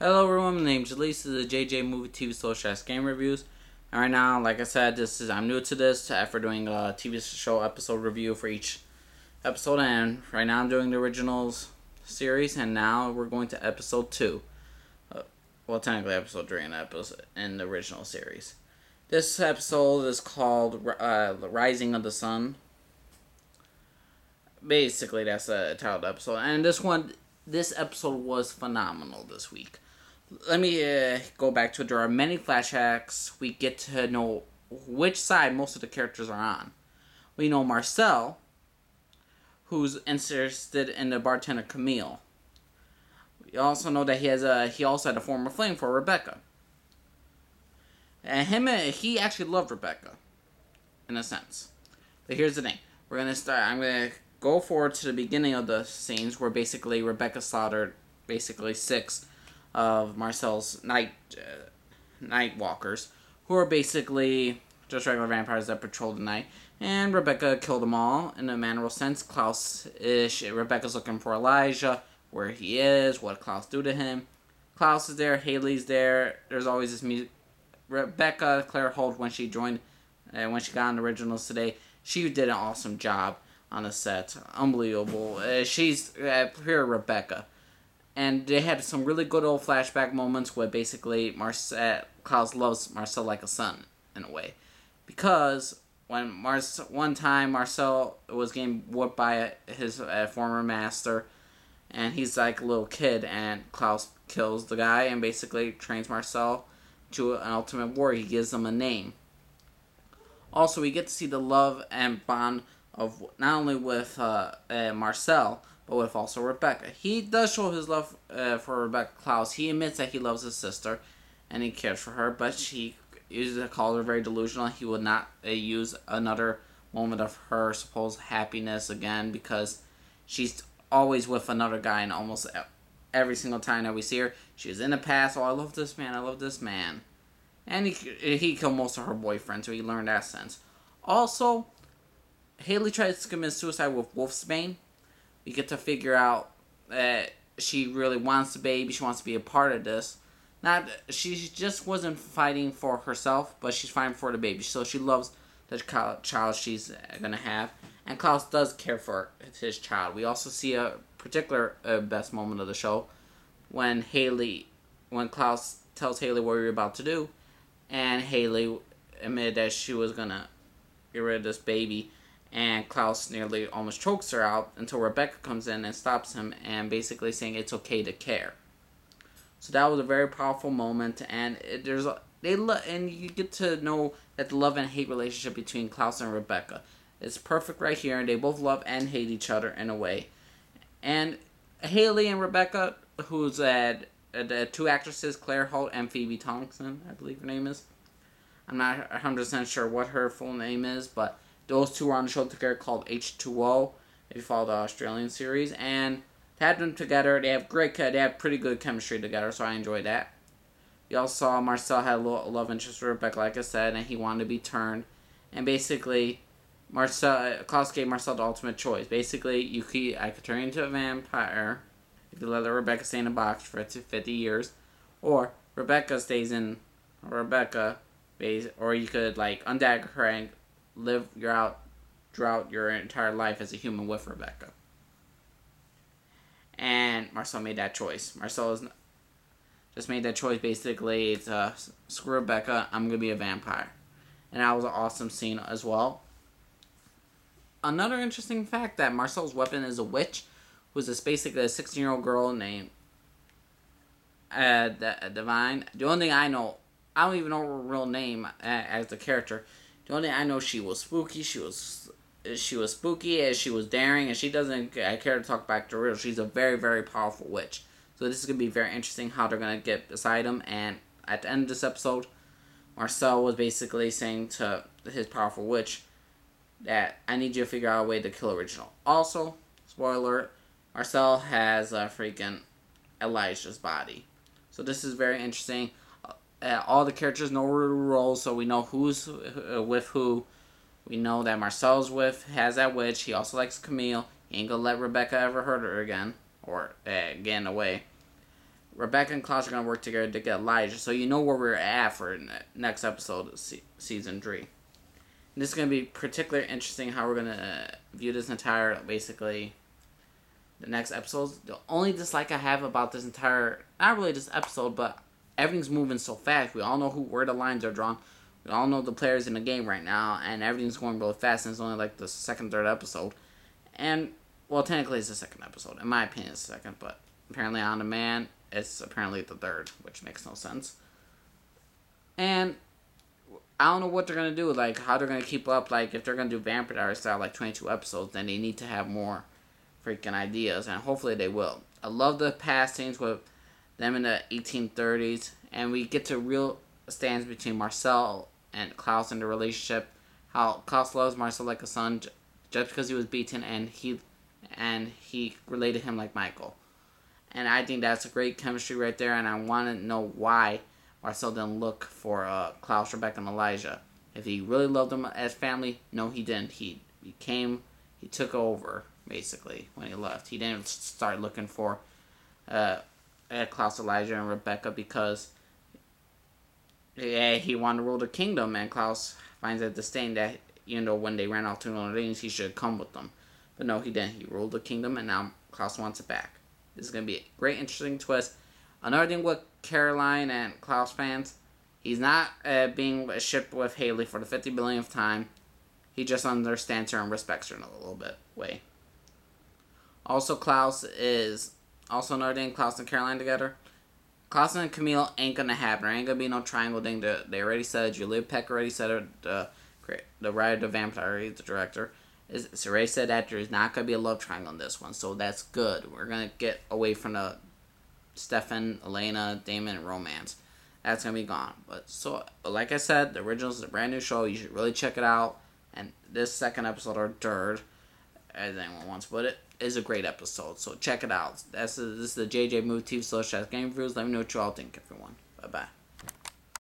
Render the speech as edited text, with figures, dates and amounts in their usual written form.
Hello everyone, my name's Elise. This is the JJ Movie TV Social Game Reviews. And right now, like I said, I'm new to this after doing a TV show episode review for each episode, and right now I'm doing the originals series, and now we're going to episode 2. Well, technically episode 3 in the original series. This episode is called The Rising of the Sun. Basically, that's the title of the episode. And this episode was phenomenal this week. Let me go back to it. There are many flashbacks. We get to know which side most of the characters are on. We know Marcel, who's interested in the bartender Camille. We also know that he also had a former flame for Rebecca. And he actually loved Rebecca, in a sense. But here's the thing. I'm gonna go forward to the beginning of the scenes where basically Rebecca slaughtered basically 6 of Marcel's night walkers, who are basically just regular vampires that patrol the night. And Rebecca killed them all in a manneral sense. Rebecca's looking for Elijah, where he is, what Klaus do to him. Klaus is there, Haley's there. There's always this music. Rebecca, Claire Holt, when she joined, when she got on the originals today, she did an awesome job on the set. Unbelievable. She's pure Rebecca. And they had some really good old flashback moments where basically Klaus loves Marcel like a son, in a way. Because one time Marcel was getting whooped by his former master, and he's like a little kid, and Klaus kills the guy and basically trains Marcel to an ultimate warrior. He gives him a name. Also, we get to see the love and bond of not only with Marcel, but with also Rebecca. He does show his love for Rebecca Klaus. He admits that he loves his sister and he cares for her, but he uses to call her very delusional. He would not use another moment of her supposed happiness again, because she's always with another guy, and almost every single time that we see her, she's in the past. Oh, I love this man. I love this man. And he killed most of her boyfriends, so he learned that sense. Also, Haley tries to commit suicide with Wolfsbane. We get to figure out that she really wants the baby. She wants to be a part of this. She just wasn't fighting for herself, but she's fighting for the baby. So she loves the child she's gonna have, and Klaus does care for his child. We also see a particular best moment of the show when Klaus tells Haley what you're about to do, and Haley admitted that she was gonna get rid of this baby, and Klaus nearly almost chokes her out until Rebecca comes in and stops him, and basically saying it's okay to care. So that was a very powerful moment, and and you get to know that the love and hate relationship between Klaus and Rebecca is perfect right here, and they both love and hate each other in a way. And Haley and Rebecca, who's the 2 actresses, Claire Holt and Phoebe Tonkin, I believe her name is. I'm not 100% sure what her full name is, but those 2 are on the show together called H2O, if you follow the Australian series, and to have them together, they have pretty good chemistry together, so I enjoy that. You also saw Marcel had a love interest with Rebecca, like I said, and he wanted to be turned, and basically, Klaus gave Marcel the ultimate choice. Basically, I could turn you into a vampire if you let Rebecca stay in a box for 50 years, or Rebecca stays in Rebecca, or you could undagger her and live throughout your entire life as a human with Rebecca. And Marcel made that choice. Marcel just made that choice. Basically, it's screw Rebecca, I'm gonna be a vampire, and that was an awesome scene as well. Another interesting fact that Marcel's weapon is a witch, who's basically a 16-year-old girl named Divine. The only thing I know, I don't even know her real name as the character. The only thing I know, she was spooky. She was spooky, as she was daring, and she doesn't care to talk back to her. She's a very, very powerful witch. So this is going to be very interesting how they're going to get beside him. And at the end of this episode, Marcel was basically saying to his powerful witch that I need you to figure out a way to kill Original. Also, spoiler alert, Marcel has freaking Elijah's body. So this is very interesting. All the characters know their roles, so we know who's with who. We know that Marcel's has that witch. He also likes Camille. He ain't gonna let Rebecca ever hurt her again, or get in the way. Rebecca and Klaus are going to work together to get Elijah. So you know where we're at for next episode of season 3. And this is going to be particularly interesting how we're going to view this entire, basically, the next episodes. The only dislike I have about this entire, not really this episode, but everything's moving so fast. We all know where the lines are drawn. We all know the players in the game right now, and everything's going really fast, and it's only like the second, third episode. And, well, technically it's the second episode. In my opinion, it's the second, but apparently On Demand, it's apparently the third, which makes no sense. And I don't know what they're going to do, like, how they're going to keep up. Like, if they're going to do Vampire Diaries style, like, 22 episodes, then they need to have more freaking ideas, and hopefully they will. I love the past scenes with them in the 1830s, and we get to real stands between Marcel and Klaus in the relationship. How Klaus loves Marcel like a son just because he was beaten, and he related him like Michael. And I think that's a great chemistry right there, and I want to know why Marcel didn't look for Klaus, Rebecca, and Elijah. If he really loved them as family, no, he didn't. He took over, basically, when he left. He didn't start looking for Klaus, Elijah, and Rebecca because he wanted to rule the kingdom, and Klaus finds it disdain that, when they ran off to New Orleans, he should have come with them. But no, he didn't. He ruled the kingdom, and now Klaus wants it back. This is going to be a great, interesting twist. Another thing with Caroline and Klaus fans, he's not being shipped with Haley for the 50 billionth time. He just understands her and respects her in a little bit way. Also, another thing, Klaus and Caroline together. Klaus and Camille ain't gonna happen. There ain't gonna be no triangle thing. They already said it. Julia Peck already said it. The writer of Vampire Diaries, the director, is already said that there's not gonna be a love triangle in this one. So that's good. We're gonna get away from the Stefan, Elena, Damon romance. That's gonna be gone. But like I said, the original is a brand new show. You should really check it out. And this second episode, or third, as anyone wants, but it is a great episode. So check it out. This is the JJ Movie TV / Game Reviews. Let me know what you all think, everyone. Bye bye.